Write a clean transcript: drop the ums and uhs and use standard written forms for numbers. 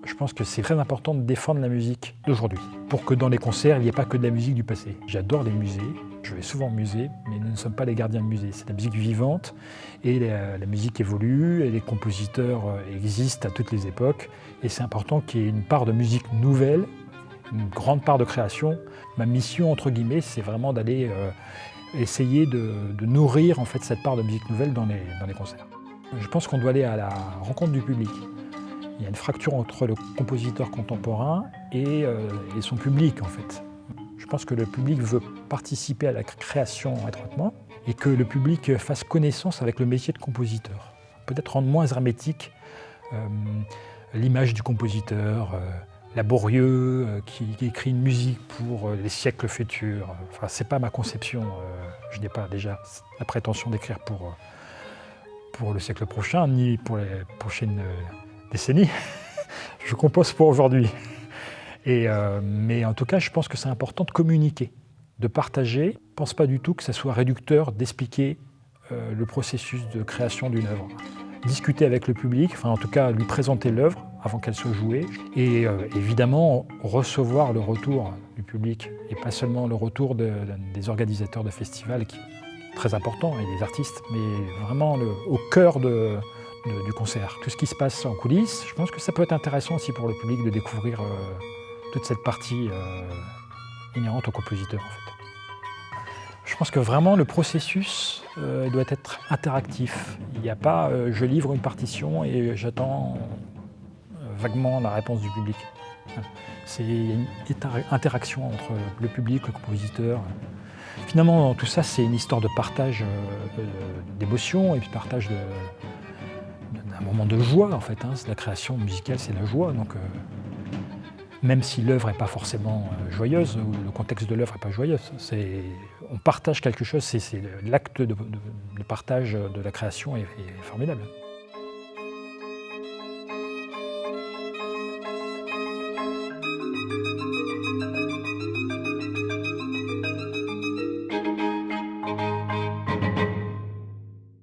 Je pense que c'est très important de défendre la musique d'aujourd'hui, pour que dans les concerts, il n'y ait pas que de la musique du passé. J'adore les musées, je vais souvent au musée, mais nous ne sommes pas les gardiens de musée. C'est la musique vivante, et la musique évolue, et les compositeurs existent à toutes les époques, et c'est important qu'il y ait une part de musique nouvelle, une grande part de création. Ma mission, entre guillemets, c'est vraiment d'aller essayer de nourrir en fait, cette part de musique nouvelle dans les concerts. Je pense qu'on doit aller à la rencontre du public. Il y a une fracture entre le compositeur contemporain et son public, en fait. Je pense que le public veut participer à la création étroitement et que le public fasse connaissance avec le métier de compositeur. Peut-être rendre moins hermétique l'image du compositeur, laborieux, qui écrit une musique pour les siècles futurs. Enfin, c'est pas ma conception. Je n'ai pas déjà la prétention d'écrire pour le siècle prochain, ni pour les prochaines décennies. Je compose pour aujourd'hui. Mais en tout cas, je pense que c'est important de communiquer, de partager. Je ne pense pas du tout que ça soit réducteur d'expliquer le processus de création d'une œuvre. Discuter avec le public, enfin en tout cas lui présenter l'œuvre avant qu'elle soit jouée, et évidemment recevoir le retour du public, et pas seulement le retour des organisateurs de festivals, qui est très important, et des artistes, mais vraiment au cœur du concert. Tout ce qui se passe en coulisses, je pense que ça peut être intéressant aussi pour le public de découvrir toute cette partie inhérente au compositeur, en fait. Je pense que vraiment le processus doit être interactif. Il n'y a pas je livre une partition et j'attends vaguement la réponse du public. C'est une interaction entre le public, le compositeur. Finalement, tout ça, c'est une histoire de partage d'émotions et puis partage d'un moment de joie, en fait. La création musicale, c'est la joie. Donc, même si l'œuvre n'est pas forcément joyeuse, ou le contexte de l'œuvre n'est pas joyeux, on partage quelque chose, c'est l'acte de partage de la création est formidable.